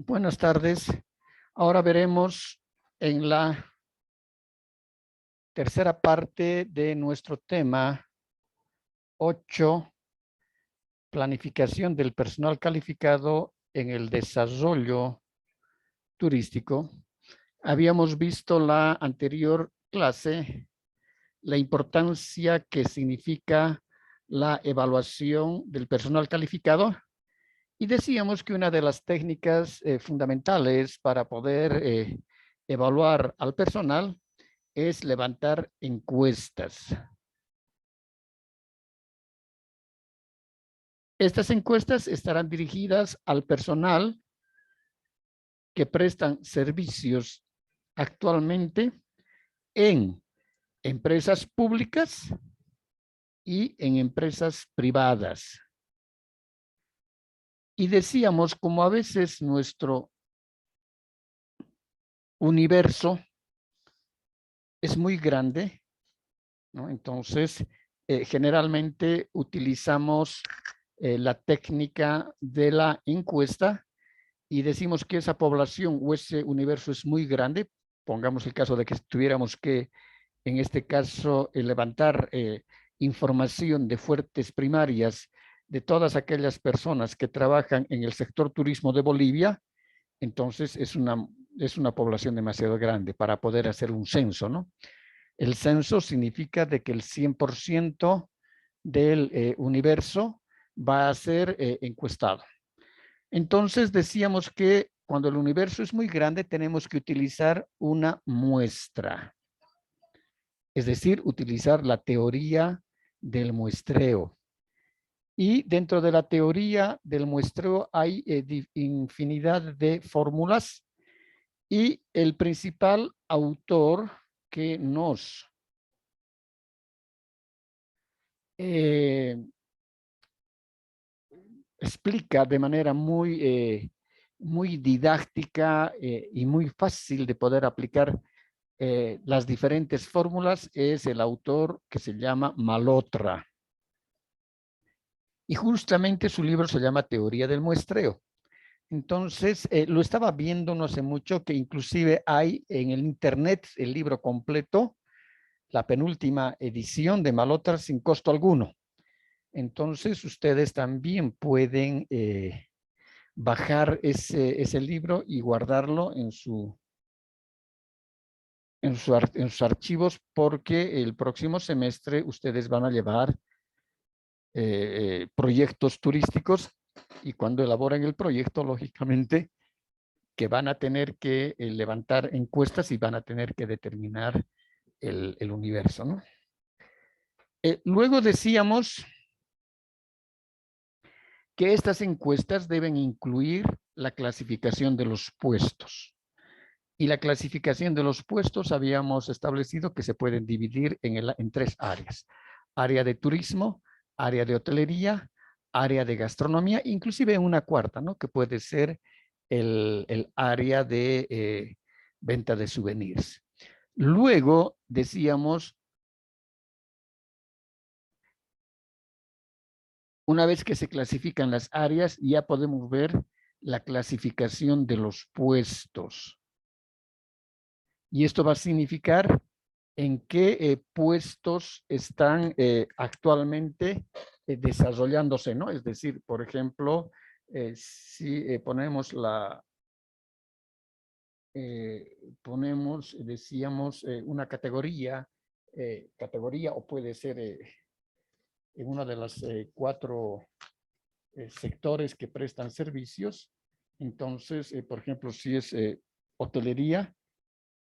Buenas tardes. Ahora veremos en la tercera parte de nuestro tema 8, planificación del personal calificado en el desarrollo turístico. Habíamos visto la anterior clase, la importancia que significa la evaluación del personal calificado. Y decíamos que una de las técnicas fundamentales para poder evaluar al personal es levantar encuestas. Estas encuestas estarán dirigidas al personal que prestan servicios actualmente en empresas públicas y en empresas privadas. Y decíamos, como a veces nuestro universo es muy grande, ¿no? Entonces, generalmente utilizamos la técnica de la encuesta y decimos que esa población o ese universo es muy grande. Pongamos el caso de que tuviéramos que, en este caso, levantar información de fuentes primarias de todas aquellas personas que trabajan en el sector turismo de Bolivia. Entonces es una población demasiado grande para poder hacer un censo, ¿no? El censo significa de que el 100% del universo va a ser encuestado. Entonces decíamos que cuando el universo es muy grande tenemos que utilizar una muestra, es decir, utilizar la teoría del muestreo. Y dentro de la teoría del muestreo hay infinidad de fórmulas y el principal autor que nos explica de manera muy didáctica y muy fácil de poder aplicar las diferentes fórmulas es el autor que se llama Malotra. Y justamente su libro se llama Teoría del Muestreo. Entonces, lo estaba viendo no hace mucho, que inclusive hay en el internet el libro completo, la penúltima edición de Malotra sin costo alguno. Entonces, ustedes también pueden bajar ese libro y guardarlo en sus archivos, porque el próximo semestre ustedes van a llevar proyectos turísticos y cuando elaboren el proyecto, lógicamente, que van a tener que levantar encuestas y van a tener que determinar el universo, ¿no? Luego decíamos que estas encuestas deben incluir la clasificación de los puestos. Y la clasificación de los puestos habíamos establecido que se pueden dividir en 3 áreas. Área de turismo, área de hotelería, área de gastronomía, inclusive una cuarta, ¿no? Que puede ser el área de venta de souvenirs. Luego decíamos, una vez que se clasifican las áreas, ya podemos ver la clasificación de los puestos. Y esto va a significar en qué puestos están actualmente desarrollándose, ¿no? Es decir, por ejemplo, si ponemos decíamos, una categoría o puede ser en una de las 4 sectores que prestan servicios. Entonces, por ejemplo, si es hotelería,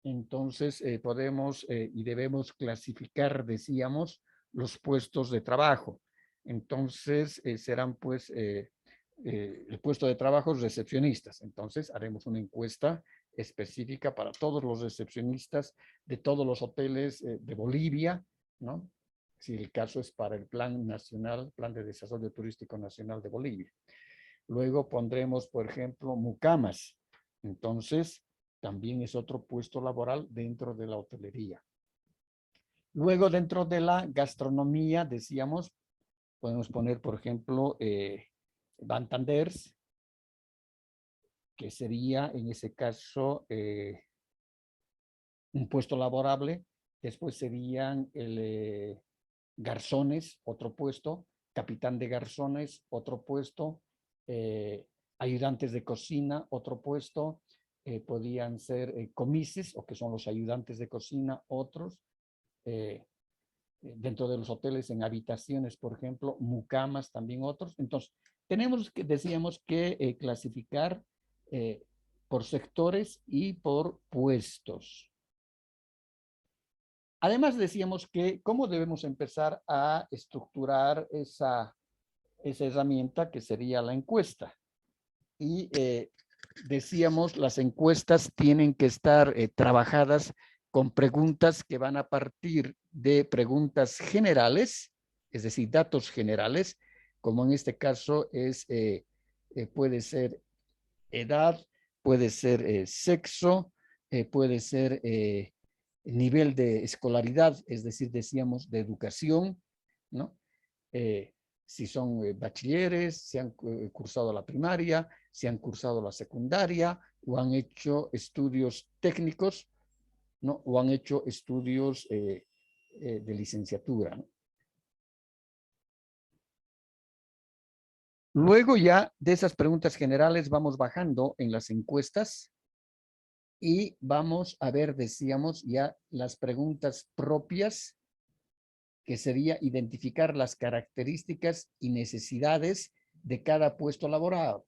entonces podemos y debemos clasificar, decíamos, los puestos de trabajo. Entonces serán pues el puesto de trabajo recepcionistas. Entonces haremos una encuesta específica para todos los recepcionistas de todos los hoteles de Bolivia, ¿no? Si el caso es para el Plan Nacional, Plan de Desarrollo Turístico Nacional de Bolivia. Luego pondremos, por ejemplo, mucamas. Entonces, también es otro puesto laboral dentro de la hotelería. Luego, dentro de la gastronomía, decíamos, podemos poner, por ejemplo, bantanders, que sería en ese caso un puesto laborable. Después serían garzones, otro puesto, capitán de garzones, otro puesto, ayudantes de cocina, otro puesto, podían ser comises, o que son los ayudantes de cocina, otros. Dentro de los hoteles, en habitaciones, por ejemplo, mucamas, también otros. Entonces, tenemos que, decíamos que clasificar por sectores y por puestos. Además, decíamos que cómo debemos empezar a estructurar esa herramienta que sería la encuesta. Y decíamos, las encuestas tienen que estar trabajadas con preguntas que van a partir de preguntas generales, es decir, datos generales, como en este caso puede ser edad, puede ser sexo, puede ser nivel de escolaridad, es decir, decíamos de educación, ¿no? Si son bachilleres, si han cursado la primaria, si han cursado la secundaria, o han hecho estudios técnicos, ¿no? O han hecho estudios de licenciatura, ¿no? Luego ya de esas preguntas generales vamos bajando en las encuestas y vamos a ver, decíamos, ya las preguntas propias, que sería identificar las características y necesidades de cada puesto laboral.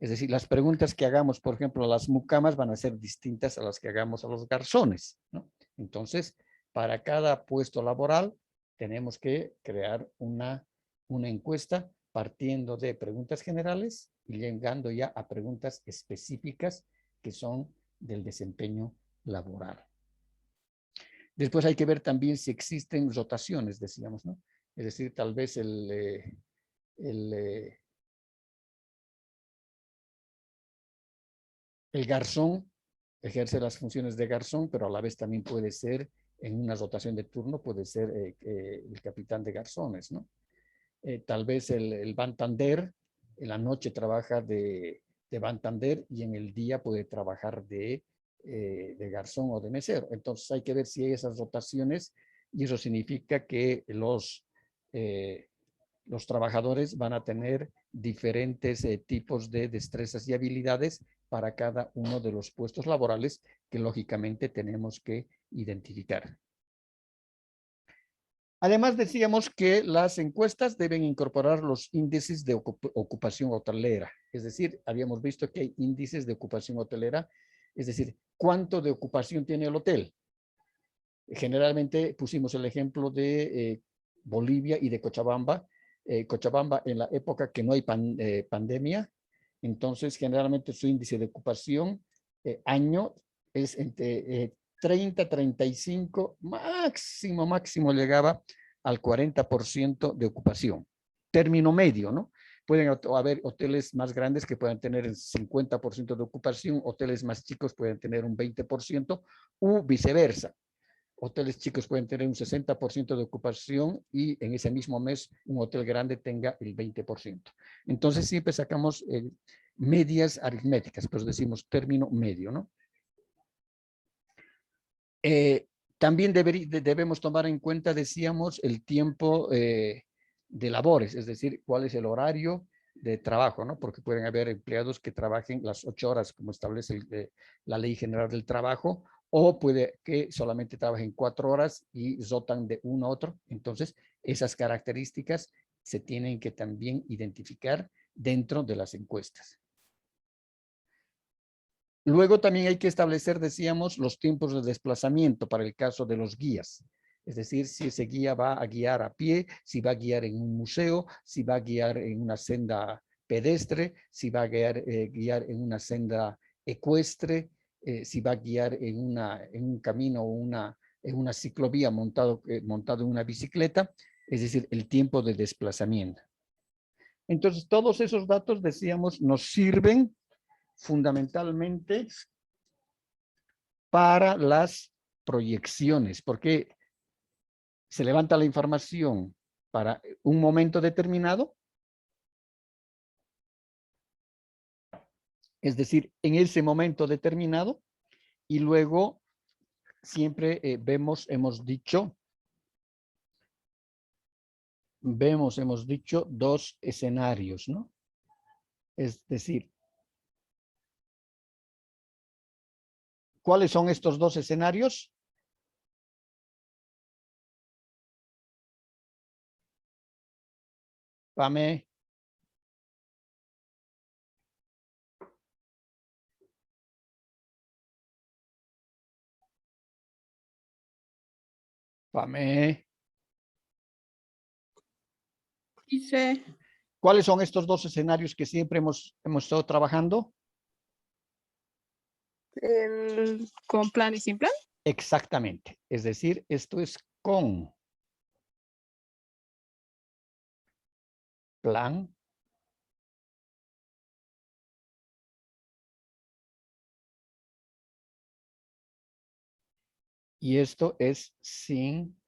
Es decir, las preguntas que hagamos, por ejemplo, a las mucamas van a ser distintas a las que hagamos a los garzones, ¿no? Entonces, para cada puesto laboral tenemos que crear una encuesta partiendo de preguntas generales y llegando ya a preguntas específicas que son del desempeño laboral. Después hay que ver también si existen rotaciones, decíamos, ¿no? Es decir, tal vez el garzón ejerce las funciones de garzón, pero a la vez también puede ser, en una rotación de turno, puede ser el capitán de garzones, ¿no? Tal vez el bantander en la noche trabaja de bantander y en el día puede trabajar de garzón o de mesero. Entonces hay que ver si hay esas rotaciones, y eso significa que los trabajadores van a tener diferentes tipos de destrezas y habilidades para cada uno de los puestos laborales que lógicamente tenemos que identificar. Además, decíamos que las encuestas deben incorporar los índices de ocupación hotelera. Es decir, habíamos visto que hay índices de ocupación hotelera, es decir, cuánto de ocupación tiene el hotel. Generalmente pusimos el ejemplo de Bolivia y de Cochabamba. Cochabamba en la época que no hay pandemia, entonces generalmente su índice de ocupación año es entre 30, 35, máximo llegaba al 40% de ocupación. Término medio, ¿no? Pueden haber hoteles más grandes que puedan tener el 50% de ocupación, hoteles más chicos pueden tener un 20% u viceversa. Hoteles chicos pueden tener un 60% de ocupación y en ese mismo mes un hotel grande tenga el 20%. Entonces siempre sacamos medias aritméticas, pues decimos término medio, ¿no? También debemos tomar en cuenta, decíamos, el tiempo de labores, es decir, cuál es el horario de trabajo, ¿no? Porque pueden haber empleados que trabajen las 8 horas, como establece la Ley General del Trabajo, o puede que solamente trabajen 4 horas y rotan de uno a otro. Entonces, esas características se tienen que también identificar dentro de las encuestas. Luego también hay que establecer, decíamos, los tiempos de desplazamiento para el caso de los guías. Es decir, si ese guía va a guiar a pie, si va a guiar en un museo, si va a guiar en una senda pedestre, si va a guiar en una senda ecuestre, si va a guiar en un camino o en una ciclovía montado en una bicicleta, es decir, el tiempo de desplazamiento. Entonces, todos esos datos, decíamos, nos sirven fundamentalmente para las proyecciones, porque se levanta la información para un momento determinado Es decir, en ese momento determinado, y luego siempre hemos dicho dos escenarios, ¿no? Es decir, ¿cuáles son estos dos escenarios? Pame. Pame. Dice, ¿Cuáles son estos dos escenarios que siempre hemos estado trabajando? con plan y sin plan. Exactamente. Es decir, esto es con plan y esto es sin.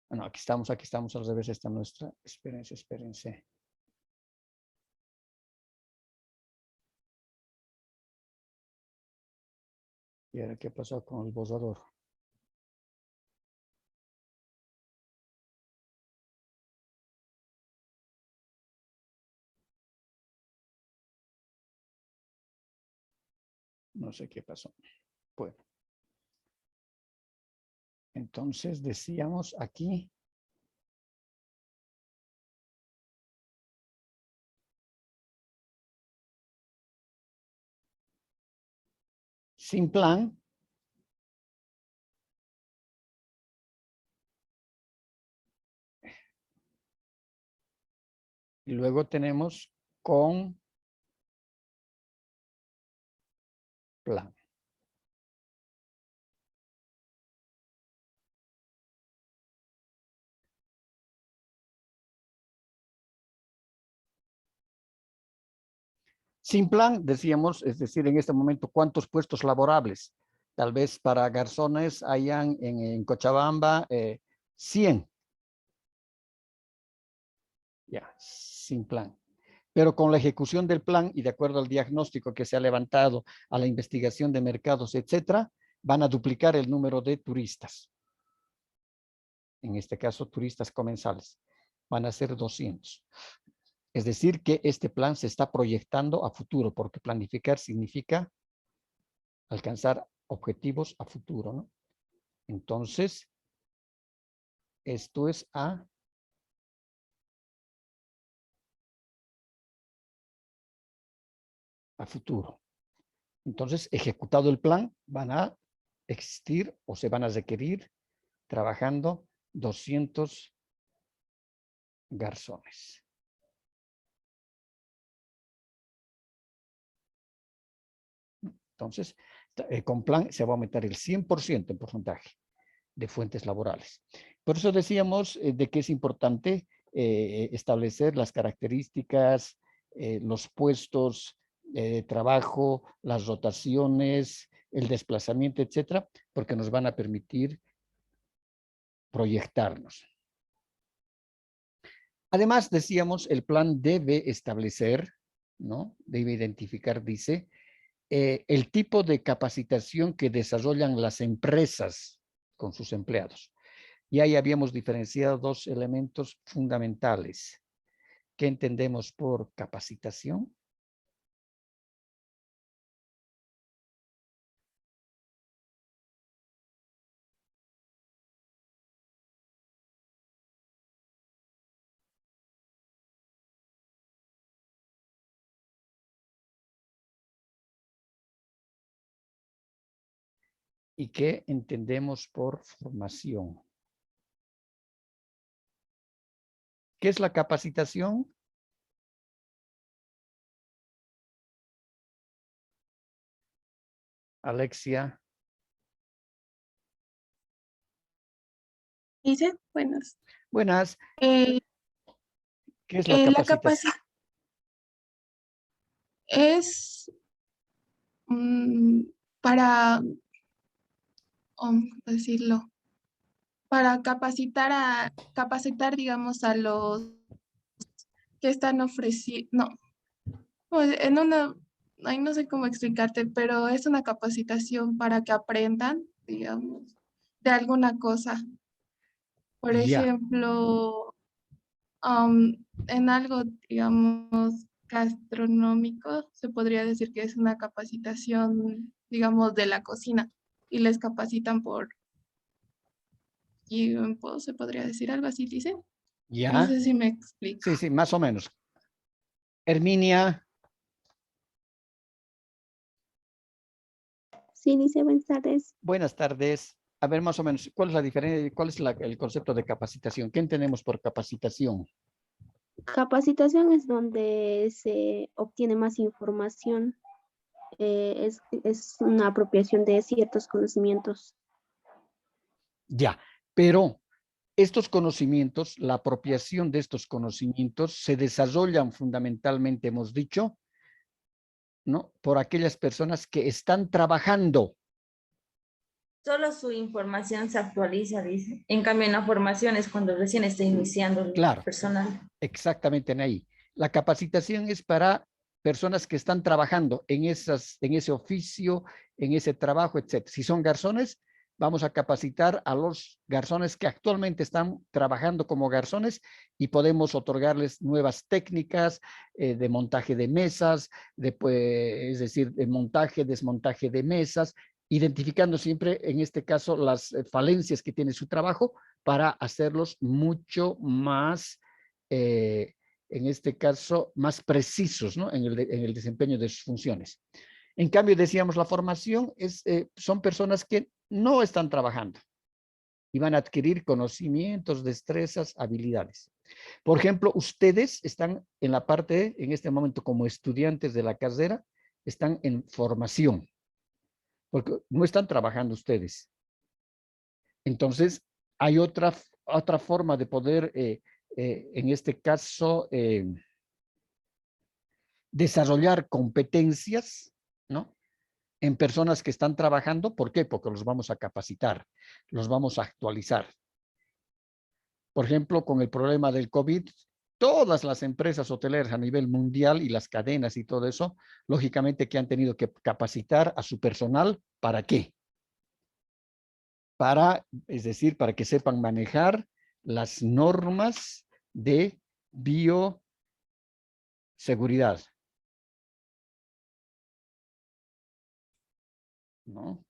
Bueno, aquí estamos al revés, esta nuestra. Espérense. ¿Y ahora qué pasó con el borrador? No sé qué pasó. Bueno. Entonces decíamos aquí. Sin plan. Y luego tenemos con plan. Sin plan, decíamos, es decir, en este momento, ¿cuántos puestos laborables? Tal vez para garzones hayan en Cochabamba 100. Ya, sin plan. Pero con la ejecución del plan y de acuerdo al diagnóstico que se ha levantado, a la investigación de mercados, etcétera, van a duplicar el número de turistas. En este caso, turistas comensales. Van a ser 200. Es decir, que este plan se está proyectando a futuro, porque planificar significa alcanzar objetivos a futuro, ¿no? Entonces, esto es a futuro. Entonces, ejecutado el plan, van a existir o se van a requerir trabajando 200 garzones. Entonces, con plan se va a aumentar el 100% en porcentaje de fuentes laborales. Por eso decíamos de que es importante establecer las características, los puestos de trabajo, las rotaciones, el desplazamiento, etcétera, porque nos van a permitir proyectarnos. Además, decíamos, el plan debe establecer, ¿no? Debe identificar, dice, el tipo de capacitación que desarrollan las empresas con sus empleados. Y ahí habíamos diferenciado dos elementos fundamentales. ¿Qué entendemos por capacitación? ¿Y qué entendemos por formación? ¿Qué es la capacitación? Alexia. Dice, buenas. Buenas. Eh, ¿Qué es la la capacitación? capacidad es para, ¿cómo decirlo? Para capacitar, digamos, a los que están ofreciendo, no, pues en una, ay, no sé cómo explicarte, pero es una capacitación para que aprendan, digamos, de alguna cosa. Por Ya, ejemplo, en algo, digamos, gastronómico, se podría decir que es una capacitación, digamos, de la cocina y les capacitan por tiempo, se podría decir algo así, dice. No ya. sé si me explico. Sí, sí, más o menos. Herminia, Sí, dice buenas tardes. buenas tardes. A ver, más o menos, ¿cuál es la diferencia? ¿Cuál es el concepto de capacitación? ¿Qué entendemos por capacitación? Capacitación es donde se obtiene más información. Es una apropiación de ciertos conocimientos. Ya, pero estos conocimientos, la apropiación de estos conocimientos se desarrollan fundamentalmente, hemos dicho, ¿no? Por aquellas personas que están trabajando. Solo su información se actualiza, dice. En cambio, en la formación es cuando recién está iniciando el Claro, personal. exactamente en ahí. La capacitación es para personas que están trabajando en ese oficio, en ese trabajo, etc. Si son garzones, vamos a capacitar a los garzones que actualmente están trabajando como garzones y podemos otorgarles nuevas técnicas de montaje de mesas, es decir, de montaje, desmontaje de mesas, identificando siempre, en este caso, las falencias que tiene su trabajo para hacerlos mucho más, en este caso, más precisos, ¿no? En el desempeño de sus funciones. En cambio, decíamos, la formación son personas que no están trabajando y van a adquirir conocimientos, destrezas, habilidades. Por ejemplo, ustedes están en la parte, en este momento, como estudiantes de la carrera, están en formación, porque no están trabajando ustedes. Entonces, hay otra forma de poder, en este caso, desarrollar competencias, ¿no? En personas que están trabajando. ¿Por qué? Porque los vamos a capacitar, los vamos a actualizar. Por ejemplo, con el problema del COVID, todas las empresas hoteleras a nivel mundial y las cadenas y todo eso, lógicamente que han tenido que capacitar a su personal. ¿Para qué? Es decir, para que sepan manejar las normas de bioseguridad, ¿no?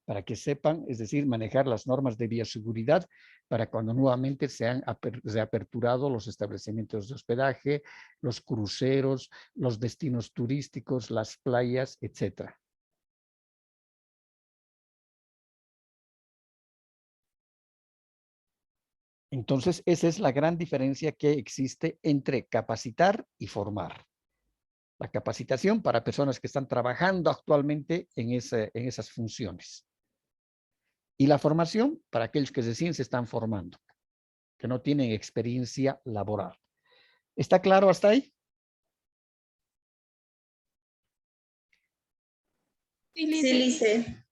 Para que sepan, es decir, manejar las normas de bioseguridad para cuando nuevamente se han reaperturado los establecimientos de hospedaje, los cruceros, los destinos turísticos, las playas, etcétera. Entonces, esa es la gran diferencia que existe entre capacitar y formar. La capacitación para personas que están trabajando actualmente en esas funciones. Y la formación para aquellos que recién se están formando, que no tienen experiencia laboral. ¿Está claro hasta ahí? Sí, Sí, Lice.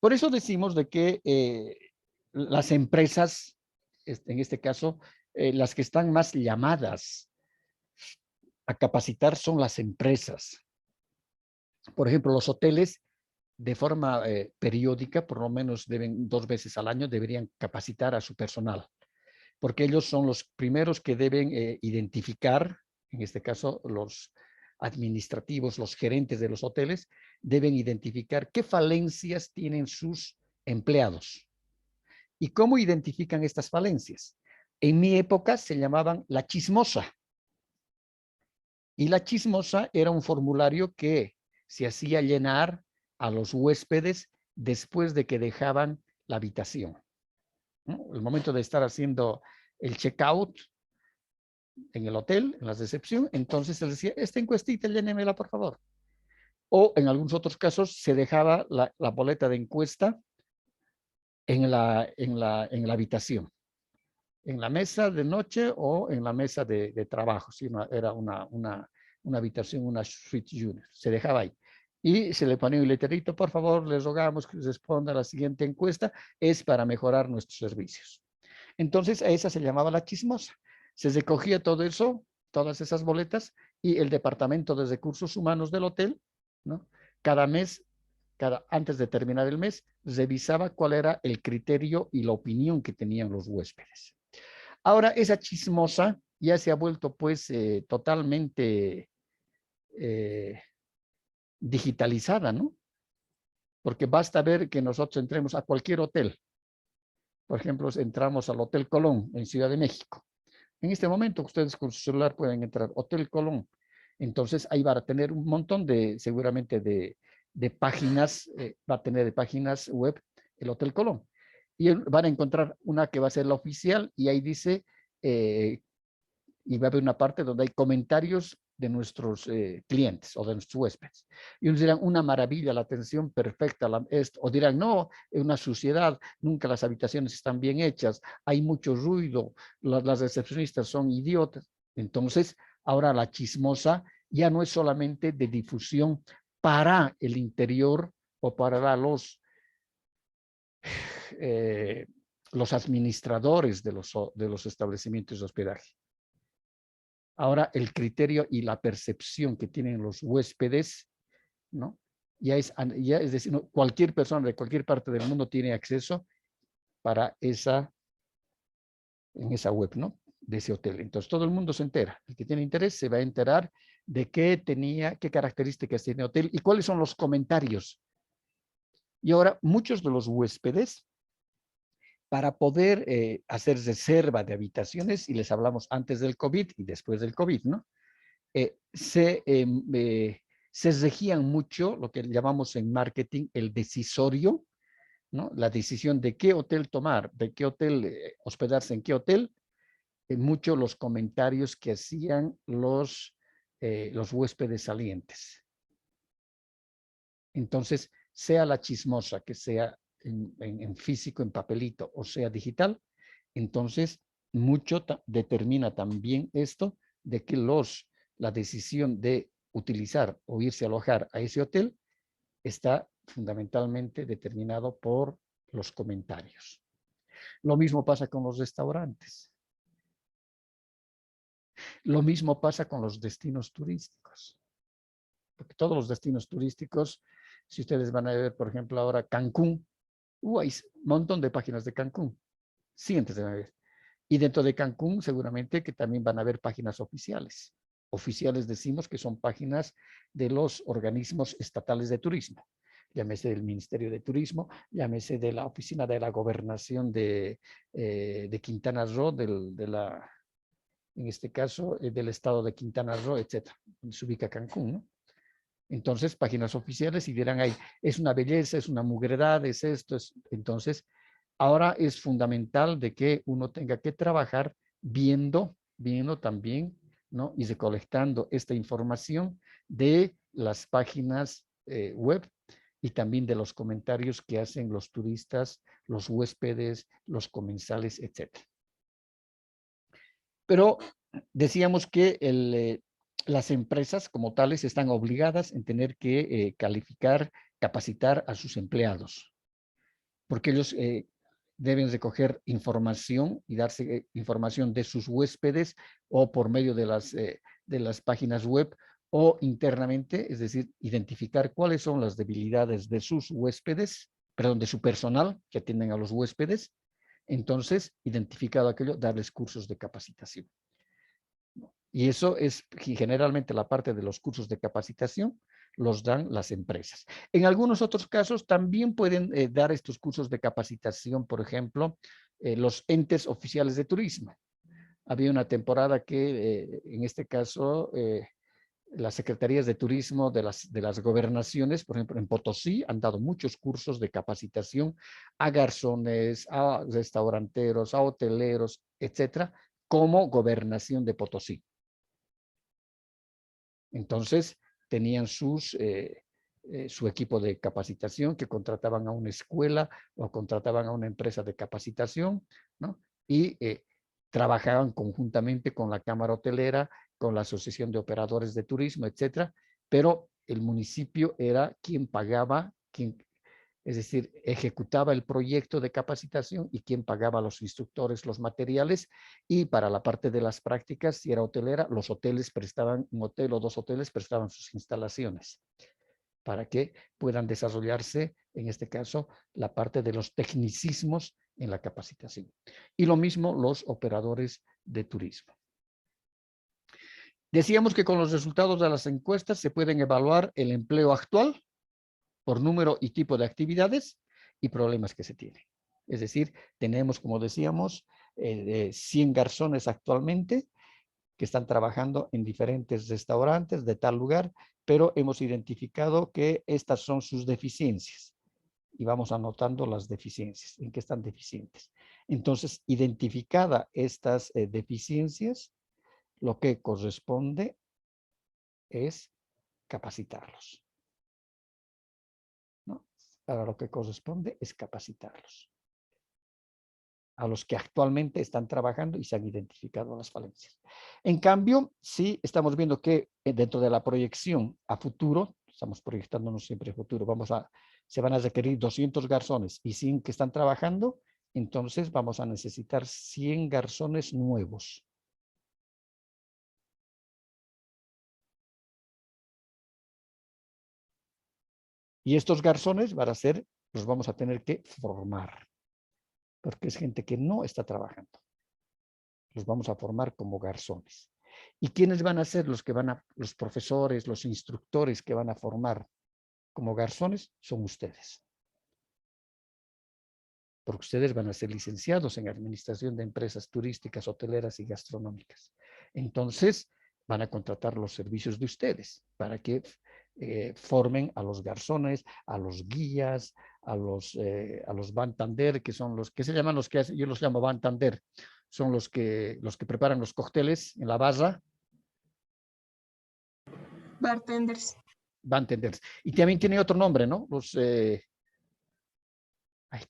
Por eso decimos de que las empresas, en este caso, las que están más llamadas a capacitar son las empresas. Por ejemplo, los hoteles de forma periódica, por lo menos 2 veces al año, deberían capacitar a su personal, porque ellos son los primeros que deben identificar, en este caso los administrativos, los gerentes de los hoteles, deben identificar qué falencias tienen sus empleados. ¿Y cómo identifican estas falencias? En mi época se llamaban la chismosa. Y la chismosa era un formulario que se hacía llenar a los huéspedes después de que dejaban la habitación, ¿no? El momento de estar haciendo el checkout en el hotel, en la recepción, entonces se decía, esta encuestita, llénemela, por favor. O en algunos otros casos se dejaba la boleta de encuesta en la habitación, en la mesa de noche o en la mesa de trabajo. ¿Sí? Era una habitación, una suite junior. Se dejaba ahí. Y se le ponía un letrerito, por favor, les rogamos que responda a la siguiente encuesta, es para mejorar nuestros servicios. Entonces a esa se llamaba la chismosa. Se recogía todo eso, todas esas boletas, y el departamento de recursos humanos del hotel, ¿no? Cada mes, antes de terminar el mes, revisaba cuál era el criterio y la opinión que tenían los huéspedes. Ahora esa chismosa ya se ha vuelto pues totalmente digitalizada, ¿no? Porque basta ver que nosotros entremos a cualquier hotel. Por ejemplo, entramos al Hotel Colón en Ciudad de México. En este momento ustedes con su celular pueden entrar Hotel Colón. Entonces ahí va a tener un montón de, seguramente de páginas, va a tener de páginas web el Hotel Colón. Y van a encontrar una que va a ser la oficial y ahí dice, y va a haber una parte donde hay comentarios de nuestros clientes o de nuestros huéspedes. Y unos dirán, una maravilla, la atención perfecta, o dirán, no, es una suciedad, nunca las habitaciones están bien hechas, hay mucho ruido, las recepcionistas son idiotas. Entonces, ahora la chismosa ya no es solamente de difusión para el interior o para los administradores de los establecimientos de hospedaje. Ahora el criterio y la percepción que tienen los huéspedes, ¿no? Ya es decir, no, cualquier persona de cualquier parte del mundo tiene acceso para en esa web, ¿no? De ese hotel. Entonces todo el mundo se entera. El que tiene interés se va a enterar de qué características tiene el hotel y cuáles son los comentarios. Y ahora muchos de los huéspedes, para poder hacer reserva de habitaciones, y les hablamos antes del COVID y después del COVID, ¿no? Se regían mucho lo que llamamos en marketing el decisorio, ¿no? La decisión de qué hotel tomar, de qué hotel hospedarse, en qué hotel, mucho los comentarios que hacían los huéspedes salientes. Entonces, sea la chismosa, que sea en físico, en papelito, o sea digital, entonces mucho determina también esto de que la decisión de utilizar o irse a alojar a ese hotel está fundamentalmente determinado por los comentarios. Lo mismo pasa con los restaurantes. Lo mismo pasa con los destinos turísticos. Porque todos los destinos turísticos, si ustedes van a ver, por ejemplo, ahora Cancún, hay un montón de páginas de Cancún. Cientos de ver. Y dentro de Cancún seguramente que también van a haber páginas oficiales. Oficiales decimos que son páginas de los organismos estatales de turismo. Llámese del Ministerio de Turismo, llámese de la Oficina de la Gobernación de Quintana Roo, en este caso del estado de Quintana Roo, etcétera. Se ubica Cancún, ¿no? Entonces, páginas oficiales y dirán ahí, es una belleza, es una mugredad, es esto. Entonces, ahora es fundamental de que uno tenga que trabajar viendo también, ¿no? Y recolectando esta información de las páginas web y también de los comentarios que hacen los turistas, los huéspedes, los comensales, etcétera. Pero decíamos que las empresas como tales están obligadas en tener que calificar, capacitar a sus empleados, porque ellos deben recoger información y darse información de sus huéspedes o por medio de las páginas web o internamente, es decir, identificar cuáles son las debilidades de sus huéspedes, perdón, de su personal que atienden a los huéspedes. Entonces, identificado aquello, darles cursos de capacitación. Y eso es generalmente la parte de los cursos de capacitación los dan las empresas. En algunos otros casos también pueden dar estos cursos de capacitación, por ejemplo, los entes oficiales de turismo. Había una temporada que, en este caso, las secretarías de turismo de las gobernaciones, por ejemplo, en Potosí, han dado muchos cursos de capacitación a garzones, a restauranteros, a hoteleros, etcétera, como gobernación de Potosí. Entonces, tenían su equipo de capacitación que contrataban a una escuela o contrataban a una empresa de capacitación, ¿no? Y trabajaban conjuntamente con la Cámara Hotelera, con la Asociación de Operadores de Turismo, etcétera, pero el municipio era quien pagaba, quien Es decir, ejecutaba el proyecto de capacitación y quién pagaba a los instructores los materiales. Y para la parte de las prácticas, si era hotelera, los hoteles prestaban, un hotel o 2 hoteles prestaban sus instalaciones para que puedan desarrollarse, en este caso, la parte de los tecnicismos en la capacitación. Y lo mismo los operadores de turismo. Decíamos que con los resultados de las encuestas se pueden evaluar el empleo actual por número y tipo de actividades y problemas que se tienen. Es decir, tenemos, como decíamos, 100 garzones actualmente que están trabajando en diferentes restaurantes de tal lugar, pero hemos identificado que estas son sus deficiencias y vamos anotando las deficiencias, en qué están deficientes. Entonces, identificada estas deficiencias, lo que corresponde es capacitarlos, ¿no? Ahora lo que corresponde es capacitarlos a los que actualmente están trabajando y se han identificado las falencias. En cambio, sí estamos viendo que dentro de la proyección a futuro, estamos proyectándonos siempre a futuro, se van a requerir 200 garzones y 100 que están trabajando, entonces vamos a necesitar 100 garzones nuevos. Y estos garzones los vamos a tener que formar, porque es gente que no está trabajando. Los vamos a formar como garzones. ¿Y quiénes van a ser los profesores, los instructores que van a formar como garzones? Son ustedes. Porque ustedes van a ser licenciados en administración de empresas turísticas, hoteleras y gastronómicas. Entonces, van a contratar los servicios de ustedes para que formen a los garzones, a los guías, a los bantander, que son los que se llaman los que hacen, yo los llamo bantander, son los que preparan los cócteles en la barra. Bartenders. Bartenders. Y también tiene otro nombre, ¿no? ¿qué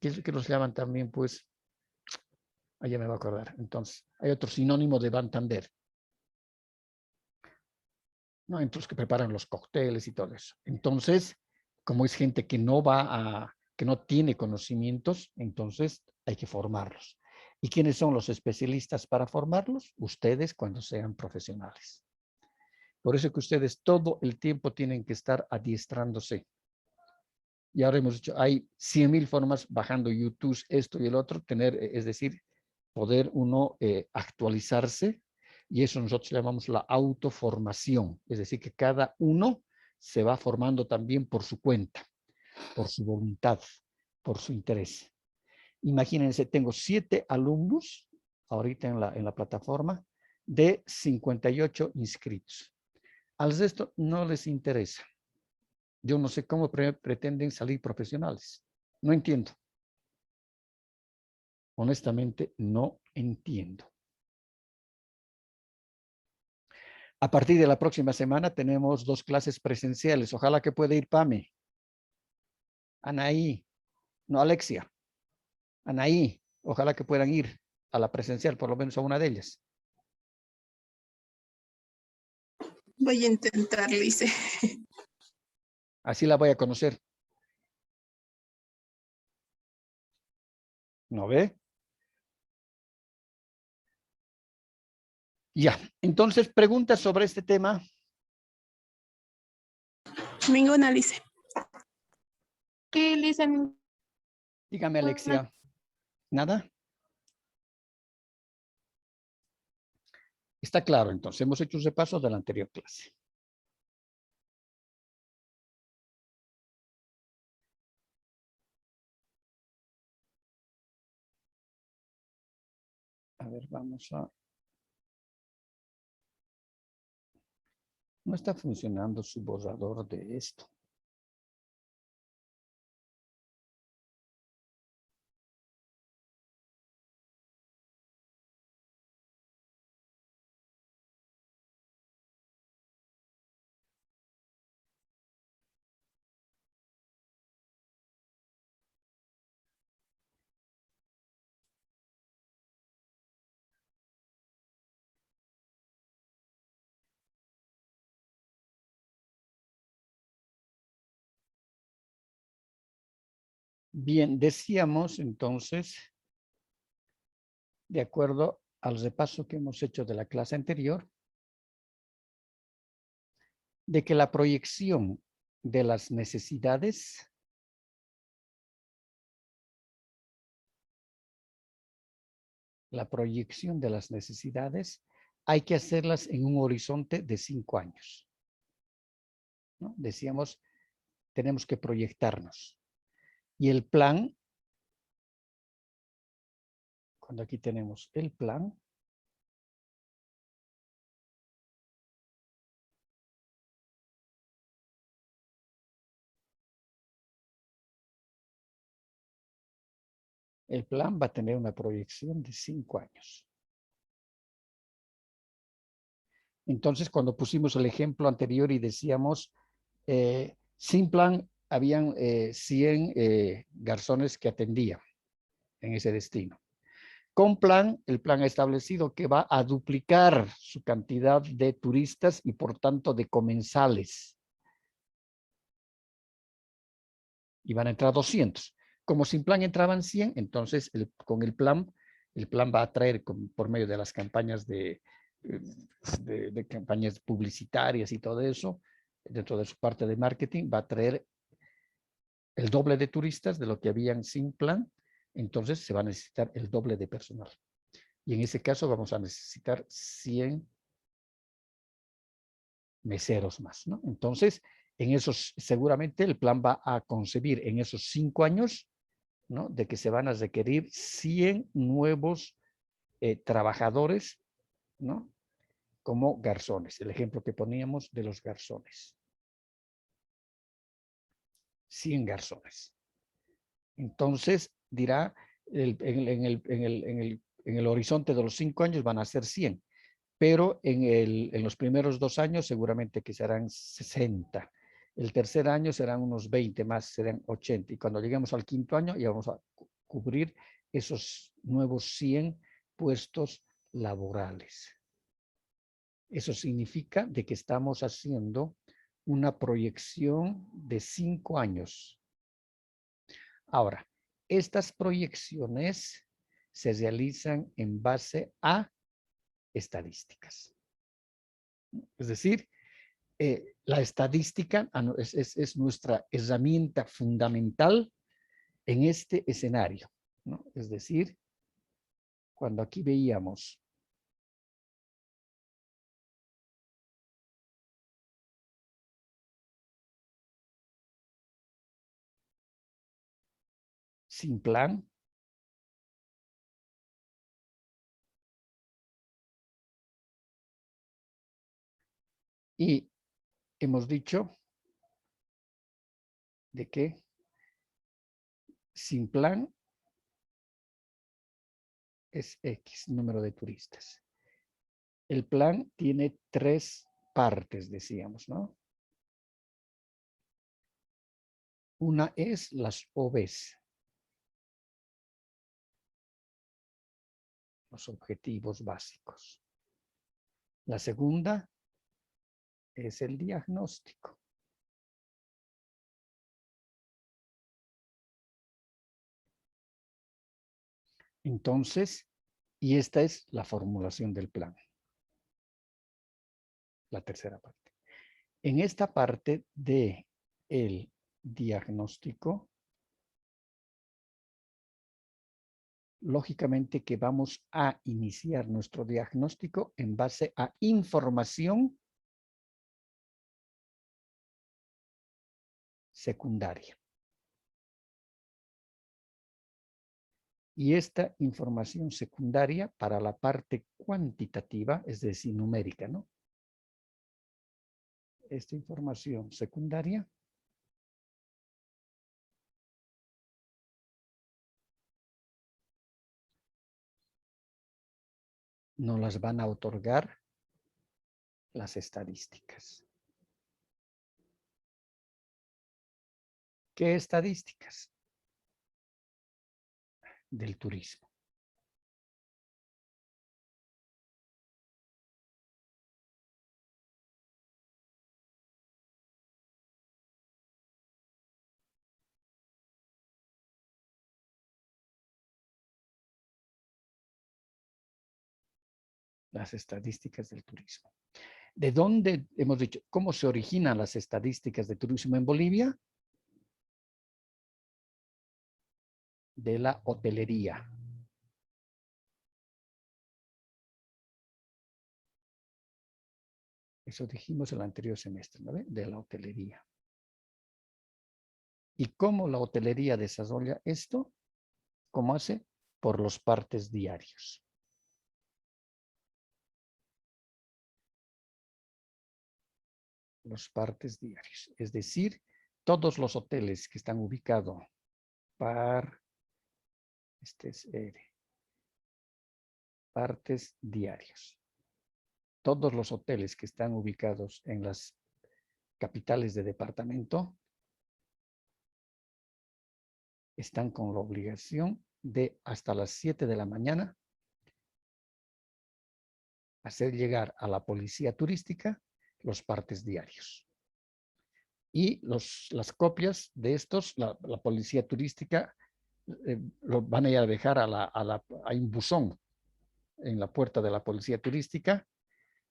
es lo que los llaman también? Pues, ya me va a acordar. Entonces, hay otro sinónimo de bartender, ¿no? Entonces, que preparan los cócteles y todo eso. Entonces, como es gente que que no tiene conocimientos, entonces hay que formarlos. ¿Y quiénes son los especialistas para formarlos? Ustedes cuando sean profesionales. Por eso que ustedes todo el tiempo tienen que estar adiestrándose. Y ahora hemos dicho, hay 100,000 formas bajando YouTube, esto y el otro, es decir, poder uno actualizarse, y eso nosotros llamamos la autoformación, es decir, que cada uno se va formando también por su cuenta, por su voluntad, por su interés. Imagínense, tengo 7 alumnos ahorita en la plataforma de 58 inscritos. Al resto no les interesa. Yo no sé cómo pretenden salir profesionales. No entiendo. Honestamente, no entiendo. A partir de la próxima semana tenemos 2 clases presenciales. Ojalá que pueda ir Pame. Anaí. No, Alexia. Anaí. Ojalá que puedan ir a la presencial, por lo menos a una de ellas. Voy a intentar, dice. Así la voy a conocer. ¿No ve? Ya. Entonces, preguntas sobre este tema. Ninguna, dice. ¿Qué dicen? Dígame, Alexia. ¿Nada? Está claro, entonces. Hemos hecho un repaso de la anterior clase. A ver, vamos a... No está funcionando su borrador de esto. Bien, decíamos entonces, de acuerdo al repaso que hemos hecho de la clase anterior, de que la proyección de las necesidades hay que hacerlas en un horizonte de 5 años, ¿no? Decíamos, tenemos que proyectarnos. Y el plan, cuando aquí tenemos el plan, el plan va a tener una proyección de 5 años. Entonces, cuando pusimos el ejemplo anterior y decíamos, sin plan, habían 100 garzones que atendían en ese destino. Con plan, el plan ha establecido que va a duplicar su cantidad de turistas y por tanto de comensales. Y van a entrar 200. Como sin plan entraban 100, entonces con el plan va a atraer por medio de las campañas de campañas publicitarias y todo eso, dentro de su parte de marketing, va a traer el doble de turistas de lo que habían sin plan, entonces se va a necesitar el doble de personal. Y en ese caso vamos a necesitar 100 meseros más, ¿no? Entonces, en esos, seguramente el plan va a concebir en esos 5 años, ¿no? De que se van a requerir 100 nuevos trabajadores, ¿no? Como garzones, el ejemplo que poníamos de los garzones. 100 garzones. Entonces, dirá, en el horizonte de los 5 años van a ser 100, pero en los primeros 2 años seguramente que serán 60. El tercer año serán unos 20 más, serán 80. Y cuando lleguemos al quinto año ya vamos a cubrir esos nuevos 100 puestos laborales. Eso significa de que estamos haciendo una proyección de 5 años. Ahora, estas proyecciones se realizan en base a estadísticas. Es decir, la estadística es nuestra herramienta fundamental en este escenario, ¿no? Es decir, cuando aquí veíamos sin plan, y hemos dicho de que sin plan es X número de turistas. El plan tiene 3 partes, decíamos, ¿no? Una es las OBs, los objetivos básicos. La segunda es el diagnóstico. Entonces, y esta es la formulación del plan. La tercera parte. En esta parte de el diagnóstico, lógicamente que vamos a iniciar nuestro diagnóstico en base a información secundaria. Y esta información secundaria para la parte cuantitativa, es decir, numérica, ¿no? Esta información secundaria nos las van a otorgar las estadísticas. ¿Qué estadísticas? Del turismo. Las estadísticas del turismo. ¿De dónde hemos dicho? ¿Cómo se originan las estadísticas de turismo en Bolivia? De la hotelería. Eso dijimos el anterior semestre, ¿no? De la hotelería. ¿Y cómo la hotelería desarrolla esto? ¿Cómo hace? Por los partes diarios. Los partes diarios. Es decir, todos los hoteles que están ubicados partes diarios. Todos los hoteles que están ubicados en las capitales de departamento están con la obligación de hasta las 7 de la mañana hacer llegar a la policía turística los partes diarios. Y las copias de estos, la policía turística lo van a ir a dejar hay un buzón en la puerta de la policía turística,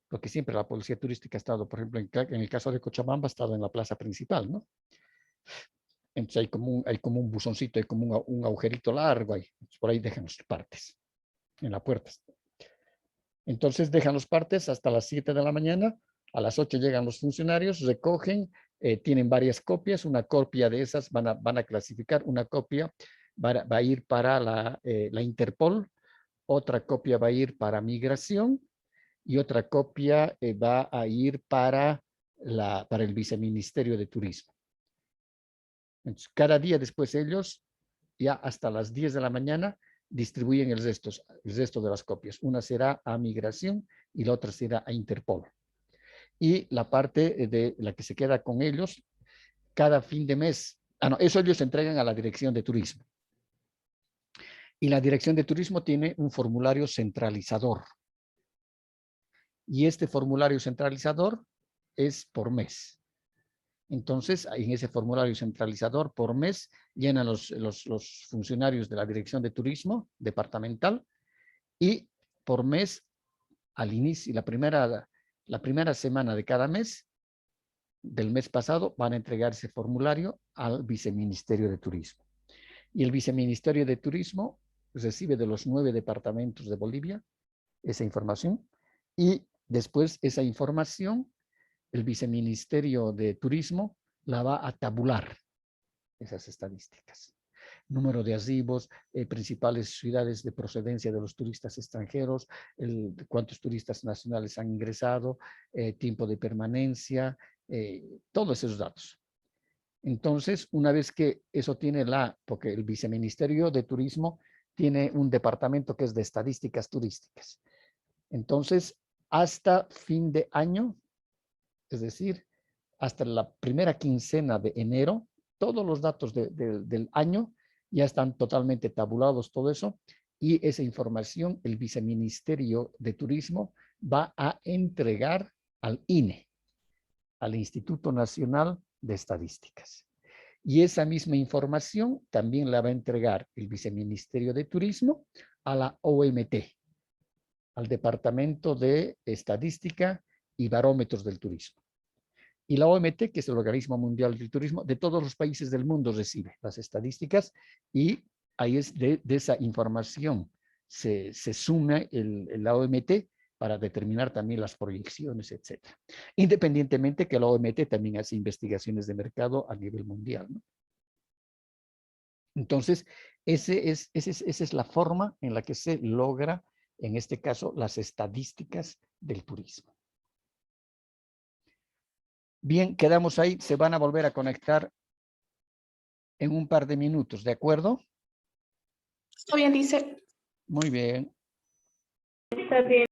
porque siempre la policía turística ha estado, por ejemplo, en el caso de Cochabamba, ha estado en la plaza principal, ¿no? Entonces hay como un buzoncito, hay como un agujerito largo ahí. Por ahí dejan los partes en la puerta. Entonces dejan los partes hasta las 7 de la mañana. A las 8 llegan los funcionarios, recogen, tienen varias copias. Una copia de esas van a clasificar. Una copia va a ir para la Interpol. Otra copia va a ir para Migración. Y otra copia va a ir para el Viceministerio de Turismo. Entonces, cada día después ellos, ya hasta las 10 de la mañana, distribuyen el resto de las copias. Una será a Migración y la otra será a Interpol. Y la parte de la que se queda con ellos, cada fin de mes, eso ellos entregan a la Dirección de Turismo. Y la Dirección de Turismo tiene un formulario centralizador. Y este formulario centralizador es por mes. Entonces, en ese formulario centralizador por mes llenan los funcionarios de la Dirección de Turismo departamental y por mes, al inicio, la primera semana de cada mes, del mes pasado, van a entregar ese formulario al Viceministerio de Turismo. Y el Viceministerio de Turismo recibe de los 9 departamentos de Bolivia esa información y después esa información el Viceministerio de Turismo la va a tabular, esas estadísticas. Número de arribos, principales ciudades de procedencia de los turistas extranjeros, cuántos turistas nacionales han ingresado, tiempo de permanencia, todos esos datos. Entonces, una vez que eso tiene porque el Viceministerio de Turismo tiene un departamento que es de estadísticas turísticas. Entonces, hasta fin de año, es decir, hasta la primera quincena de enero, todos los datos del año ya están totalmente tabulados, todo eso, y esa información el Viceministerio de Turismo va a entregar al INE, al Instituto Nacional de Estadísticas. Y esa misma información también la va a entregar el Viceministerio de Turismo a la OMT, al Departamento de Estadística y Barómetros del Turismo. Y la OMT, que es el Organismo Mundial del Turismo, de todos los países del mundo recibe las estadísticas y ahí es de esa información se suma la OMT para determinar también las proyecciones, etc. Independientemente que la OMT también hace investigaciones de mercado a nivel mundial, ¿no? Entonces, esa es la forma en la que se logra, en este caso, las estadísticas del turismo. Bien, quedamos ahí. Se van a volver a conectar en un par de minutos, ¿de acuerdo? Está bien, dice. Muy bien. Está bien.